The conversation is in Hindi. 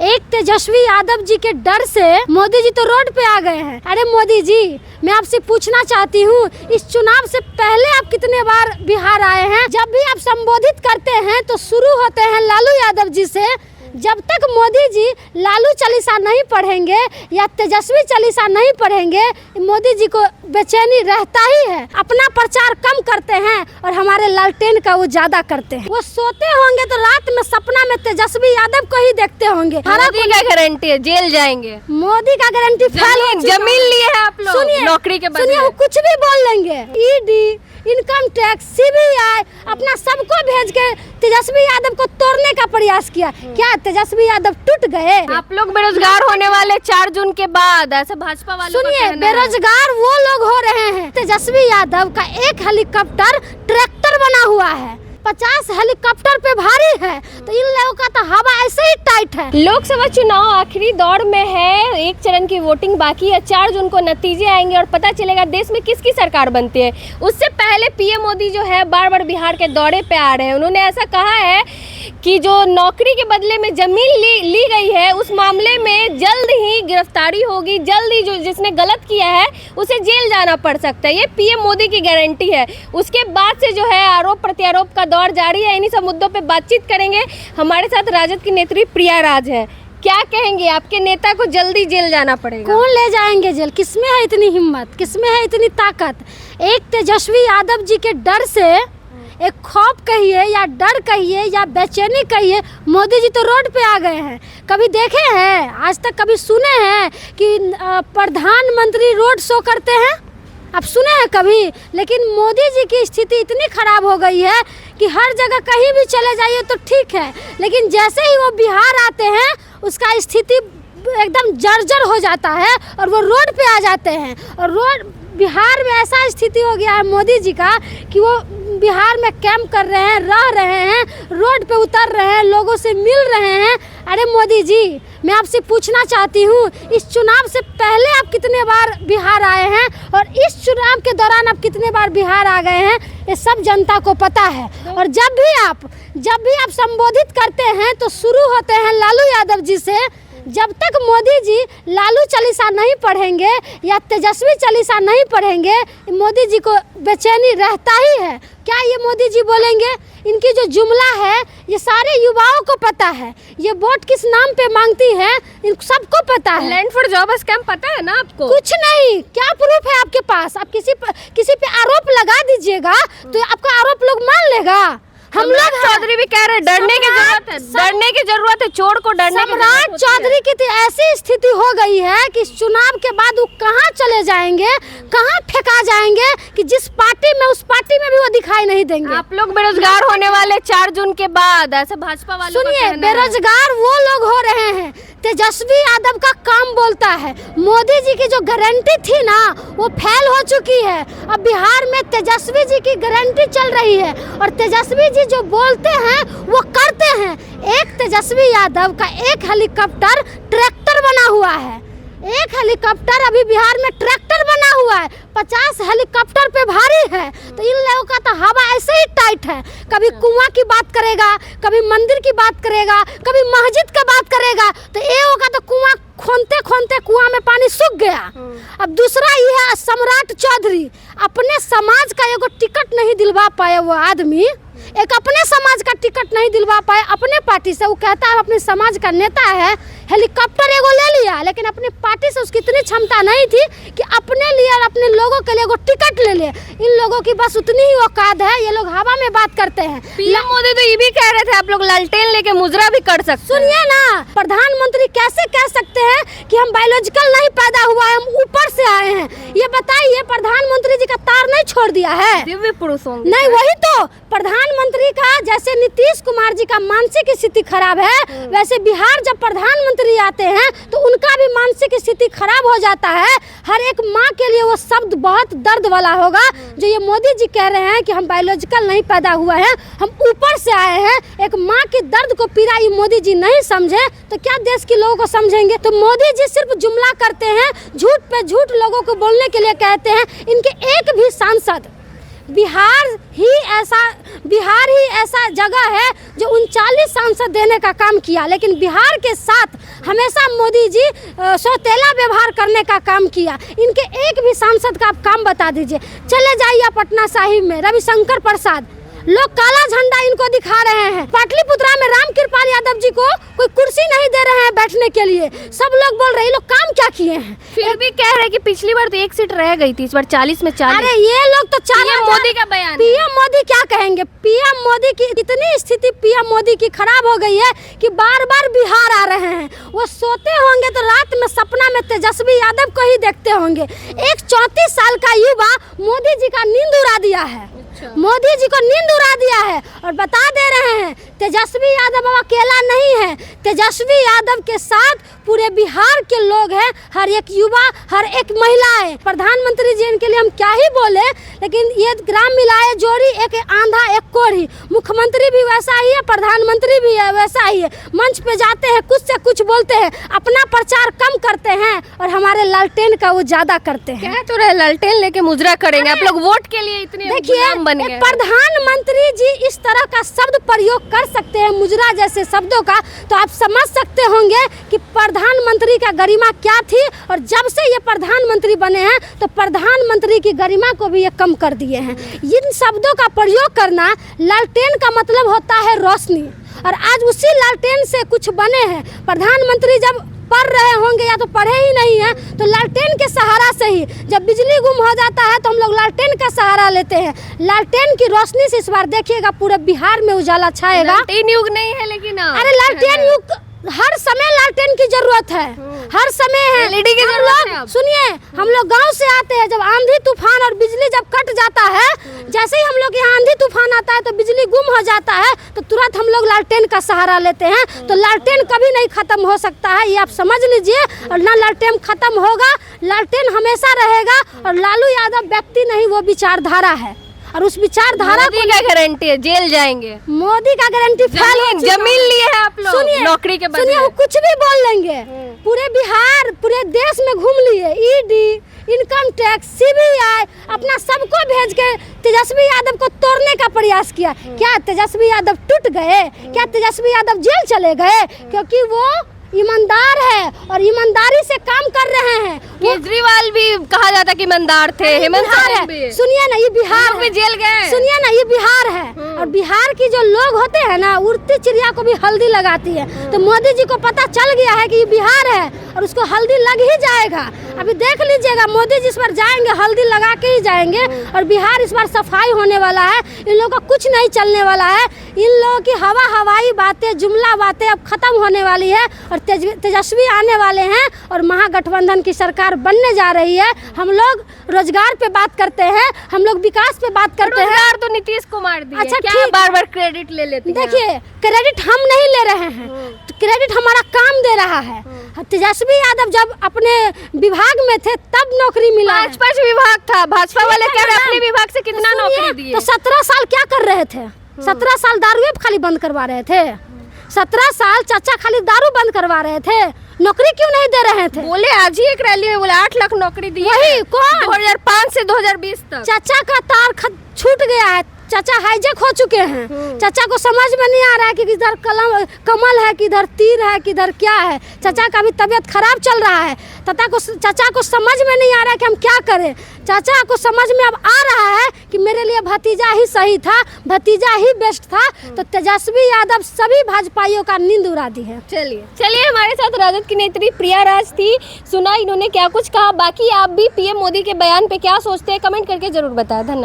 एक तेजस्वी यादव जी के डर से मोदी जी तो रोड पे आ गए हैं। अरे मोदी जी, मैं आपसे पूछना चाहती हूँ, इस चुनाव से पहले आप कितने बार बिहार आए हैं? जब भी आप संबोधित करते हैं तो शुरू होते हैं लालू यादव जी से। जब तक मोदी जी लालू चालीसा नहीं पढ़ेंगे या तेजस्वी चालीसा नहीं पढ़ेंगे, मोदी जी को बेचैनी रहता ही है। अपना प्रचार कम करते हैं और हमारे लालटेन का वो ज्यादा करते हैं। वो सोते होंगे तो रात में सपना में तेजस्वी यादव को ही देखते होंगे। मोदी का गारंटी है जेल जाएंगे। मोदी का गारंटी जमीन लिए है आप लोग नौकरी के बदले। सुनिए, वो कुछ भी बोल लेंगे। ईडी, इनकम टैक्स, सीबीआई अपना सबको भेज के तेजस्वी यादव को तोड़ने का प्रयास किया। क्या तेजस्वी यादव टूट गए? आप लोग बेरोजगार होने वाले 4 जून के बाद, ऐसे भाजपा वालों का सुनिए, कहना है। बेरोजगार वो लोग हो रहे हैं। तेजस्वी यादव का एक हेलीकॉप्टर ट्रैक्टर बना हुआ है, 50 हेलीकॉप्टर पे भारी है, तो इन लोगों का तो हवा ऐसे ही टाइट है। लोकसभा चुनाव आखिरी दौर में है, एक चरण की वोटिंग बाकी है। 4 जून को नतीजे आएंगे और पता चलेगा देश में किसकी सरकार बनती है। उससे पहले पीएम मोदी जो है बार बार बिहार के दौरे पे आ रहे हैं। उन्होंने ऐसा कहा है कि जो नौकरी के बदले में जमीन ली गई है, उस मामले में जल्द ही गिरफ्तारी होगी। जल्द ही जो जिसने गलत किया है उसे जेल जाना पड़ सकता है। ये पीएम मोदी की गारंटी है। उसके बाद से जो है आरोप प्रत्यारोप का दौर जारी है। इन्हीं सब मुद्दों पे बातचीत करेंगे। हमारे साथ राजद की नेत्री प्रिया राज है। क्या कहेंगे, आपके नेता को जल्दी जेल जाना पड़ेगा? कौन ले जाएंगे जेल? किसमें है इतनी हिम्मत, किसमें है इतनी ताकत? एक तेजस्वी यादव जी के डर से, एक खौफ कहिए या डर कहिए या बेचैनी कहिए, मोदी जी तो रोड पे आ गए हैं। कभी देखे हैं, आज तक कभी सुने हैं कि प्रधानमंत्री रोड शो करते हैं? आप सुने हैं कभी? लेकिन मोदी जी की स्थिति इतनी खराब हो गई है कि हर जगह कहीं भी चले जाइए तो ठीक है, लेकिन जैसे ही वो बिहार आते हैं उसका स्थिति एकदम जर्जर हो जाता है और वो रोड पे आ जाते हैं। और बिहार में ऐसा स्थिति हो गया है मोदी जी का कि वो बिहार में कैंप कर रहे हैं, रह रहे हैं, रोड पे उतर रहे हैं, लोगों से मिल रहे हैं। अरे मोदी जी, मैं आपसे पूछना चाहती हूँ, इस चुनाव से पहले आप कितने बार बिहार आए हैं और इस चुनाव के दौरान आप कितने बार बिहार आ गए हैं, ये सब जनता को पता है। और जब भी आप संबोधित करते हैं तो शुरू होते हैं लालू यादव जी से। जब तक मोदी जी लालू चालीसा नहीं पढ़ेंगे या तेजस्वी चालीसा नहीं पढ़ेंगे, मोदी जी को बेचैनी रहता ही है। क्या ये मोदी जी बोलेंगे? इनकी जो जुमला है ये सारे युवाओं को पता है। ये वोट किस नाम पे मांगती है इन सबको पता है। लैंड फॉर जॉब स्कैम पता है ना आपको? कुछ नहीं। क्या प्रूफ है आपके पास? आप किसी पे आरोप लगा दीजिएगा तो आपका आरोप लोग मान लेगा। हम लोग चौधरी भी कह रहे हैं डरने की जरूरत है, डरने की जरूरत है, चोर को डरने की जरूरत है। सम्राट चौधरी की तो ऐसी स्थिति हो गई है कि इस चुनाव के बाद वो कहाँ चले जाएंगे, कहाँ फेंका जाएंगे कि जिस पार्टी में, उस पार्टी में भी वो दिखाई नहीं देंगे। आप लोग बेरोजगार होने वाले 4 जून के बाद, ऐसे भाजपा वालों का सुनिए, कहना है। बेरोजगार वो लोग हो रहे हैं। तेजस्वी यादव का काम बोलता है। मोदी जी की जो गारंटी थी ना वो फेल हो चुकी है। अब बिहार में तेजस्वी जी की गारंटी चल रही है और तेजस्वी जी जो बोलते हैं वो करते हैं। एक तेजस्वी यादव का एक हेलीकॉप्टर ट्रैक्टर बना हुआ है। एक हेलीकॉप्टर अभी बिहार में ट्रैक्टर बना हुआ है, 50 हेलीकॉप्टर पे भारी है, तो इन लोगों का तो हवा ऐसे ही टाइट है। कभी कुआं की बात करेगा, कभी मंदिर की बात करेगा, कभी मस्जिद की बात करेगा, तो ये होगा तो कुआं खोनते खोनते कुआं में पानी सूख गया। अब दूसरा ये है सम्राट चौधरी, अपने समाज का एगो टिकट नहीं दिलवा पाए वो आदमी, एक अपने समाज का टिकट नहीं दिलवा पाए अपने पार्टी से। वो कहता है अपने समाज का नेता है, हेलीकॉप्टर एगो ले लिया, लेकिन अपने पार्टी से उसकी इतनी क्षमता नहीं थी कि अपने लिए और अपने लोगों के लिए एगो टिकट ले ले। इन लोगों की बस उतनी ही औकात है, ये लोग हवा में बात करते हैं। पीएम मोदी तो ये भी कह रहे थे आप लोग लालटेन लेके मुजरा भी कर सकते हैं। सुनिए ना, प्रधानमंत्री कैसे कह सकते हैं कि हम बायोलॉजिकल नहीं पैदा हुआ है, हम ऊपर से आए हैं? ये बताइए, प्रधानमंत्री जी का तार नहीं छोड़ दिया है? दिव्य पुरुष होंगे। नहीं, वही तो प्रधानमंत्री का, जैसे नीतीश कुमार जी का मानसिक स्थिति खराब है, वैसे बिहार जब प्रधानमंत्री आते हैं तो उनका भी मानसिक स्थिति खराब हो जाता है। हर एक माँ के लिए वो शब्द बहुत दर्द वाला होगा जो ये मोदी जी कह रहे हैं कि हम बायोलॉजिकल नहीं पैदा हुआ है, हम ऊपर से आए हैं। एक माँ के दर्द को पीड़ा ये मोदी जी नहीं समझे तो क्या देश के लोगों को समझेंगे? तो मोदी जी सिर्फ जुमला करते हैं, झूठ पे झूठ लोगों को बोलने के लिए कहते हैं। इनके एक भी सांसद बिहार ही ऐसा जगह है जो 39 सांसद देने का काम किया, लेकिन बिहार के साथ हमेशा मोदी जी सौतेला व्यवहार करने का काम किया। इनके एक भी सांसद का आप काम बता दीजिए। चले जाइए पटना साहिब में रविशंकर प्रसाद, लोग काला झंडा इनको दिखा रहे हैं। पाटलिपुत्रा में रामकृपाल यादव जी को कोई कुर्सी नहीं दे रहे हैं बैठने के लिए। सब लोग बोल रहे हैं, ये लोग काम क्या किए हैं? फिर भी कह रहे हैं कि पिछली बार तो 1 सीट रह गई थी, इस बार 40 में 40। अरे ये लोग तो पीएम मोदी का बयान। पीएम मोदी क्या कहेंगे? पीएम मोदी की इतनी स्थिति पीएम मोदी की खराब हो गई है कि बार बार बिहार आ रहे हैं। वो सोते होंगे तो रात में सपना में तेजस्वी यादव को ही देखते होंगे। एक 34 साल का युवा मोदी जी का नींद उड़ा दिया है। मोदी जी को नींद उड़ा दिया है और बता दे रहे हैं तेजस्वी यादव अकेला नहीं है। तेजस्वी यादव के साथ पूरे बिहार के लोग हैं, हर एक युवा, हर एक महिला है। प्रधानमंत्री जी इनके लिए हम क्या ही बोले, लेकिन ये ग्राम मिलाए जोड़ी, एक आंधा एक कोढ़ी। मुख्यमंत्री भी वैसा ही है, प्रधानमंत्री भी है वैसा ही है। मंच पे जाते हैं, कुछ से कुछ बोलते हैं, अपना प्रचार कम करते हैं और हमारे लालटेन का वो ज्यादा करते हैं। कह तो रहे लालटेन लेके मुजरा करेंगे। आप लोग वोट के लिए इतने गुलाम बन गए। प्रधानमंत्री जी इस तरह का शब्द प्रयोग कर सकते हैं, मुजरा जैसे शब्दों का, तो आप समझ सकते होंगे कि प्रधानमंत्री का गरिमा क्या थी। और जब से ये प्रधानमंत्री बने हैं तो प्रधानमंत्री की गरिमा को भी ये कम कर दिए हैं। इन शब्दों का प्रयोग करना, लालटेन का मतलब होता है रोशनी, और आज उसी लालटेन से कुछ बने हैं। प्रधानमंत्री जब पढ़ रहे होंगे या तो पढ़े ही नहीं है, तो लालटेन के सहारा से ही, जब बिजली गुम हो जाता है तो हम लोग लालटेन का सहारा लेते हैं। लालटेन की रोशनी से इस बार देखिएगा पूरे बिहार में उजाला छाएगा। लालटेन युग नहीं है लेकिन अरे लालटेन युग, हर समय लालटेन की जरूरत है, हर समय है। LED की जरूरत है। सुनिए, हम लोग गांव से आते हैं, जब आंधी तूफान और बिजली जब कट जाता है, जैसे ही हम लोग यहाँ आंधी तूफान आता है तो बिजली गुम हो जाता है, तो तुरंत हम लोग लालटेन का सहारा लेते हैं। तो लालटेन कभी नहीं खत्म हो सकता है, ये आप समझ लीजिए। और ना लालटेन खत्म होगा, लालटेन हमेशा रहेगा। और लालू यादव व्यक्ति नहीं, वो विचारधारा है, और उस विचारधारा को क्या गारंटी है? जेल जाएंगे। मोदी का गारंटी जमीन लिए है आप लोग नौकरी के बदले। सुनिए, वो कुछ भी बोल लेंगे। पूरे बिहार, पूरे देश में घूम लिए, ईडी, इनकम टैक्स, सीबीआई, अपना सबको भेज के तेजस्वी यादव को तोड़ने का प्रयास किया। क्या तेजस्वी यादव टूट गए? क्या तेजस्वी यादव जेल चले गए? क्योंकि वो ईमानदार है और ईमानदारी से काम कर रहे हैं। केजरीवाल भी कहा जाता कि ईमानदार थे, हेमंत सोरेन भी। सुनिए ना, ये बिहार भी जेल गए। सुनिए ना, ये बिहार है, और बिहार की जो लोग होते हैं ना, उड़ती चिड़िया को भी हल्दी लगाती है। तो मोदी जी को पता चल गया है कि ये बिहार है और उसको हल्दी लग ही जाएगा। अभी देख लीजिएगा, मोदी जी इस बार जाएंगे, हल्दी लगा के ही जाएंगे। और बिहार इस बार सफाई होने वाला है। इन लोगों का कुछ नहीं चलने वाला है। इन लोगों की हवाई बातें, जुमला बातें अब खत्म होने वाली है और तेजस्वी आने वाले हैं और महागठबंधन की सरकार बनने जा रही है। हम लोग रोजगार पे बात करते हैं, हम लोग विकास पे बात करते हैं। रोजगार तो नीतीश कुमार दिए। अच्छा, क्या बार बार क्रेडिट ले लेते हैं? देखिए, क्रेडिट हम नहीं ले रहे हैं, क्रेडिट हमारा काम दे रहा है। तेजस्वी यादव जब अपने विभाग में थे तब नौकरी मिला। 5 विभाग था, भाजपा वाले कह रहे अपने विभाग से कितना नौकरी दिए। तो 17 साल क्या कर रहे थे? 17 साल दारू खाली बंद करवा रहे थे। 17 साल चाचा खाली दारू बंद करवा रहे थे, नौकरी क्यों नहीं दे रहे थे? बोले आज ही एक रैली में बोले 8 लाख नौकरी दी। वही कौन? 2005 से 2020 तक। चाचा का तार छूट गया है, चाचा हाईजेक हो चुके हैं। चाचा को समझ में नहीं आ रहा है कि किधर कमल है, किधर तीर है, किधर क्या है। चाचा का भी तबीयत खराब चल रहा है। चाचा को समझ में नहीं आ रहा है कि हम क्या करें। चाचा को समझ में अब आ रहा है कि मेरे लिए भतीजा ही सही था, भतीजा ही बेस्ट था। तो तेजस्वी यादव सभी भाजपाइयों का नींद उड़ा दी है। चलिए हमारे साथ राजद की नेत्री प्रिया राज थी। सुना इन्होंने क्या कुछ कहा। बाकी आप भी पीएम मोदी के बयान पे क्या सोचते हैं, कमेंट करके जरूर बताएं। धन्यवाद।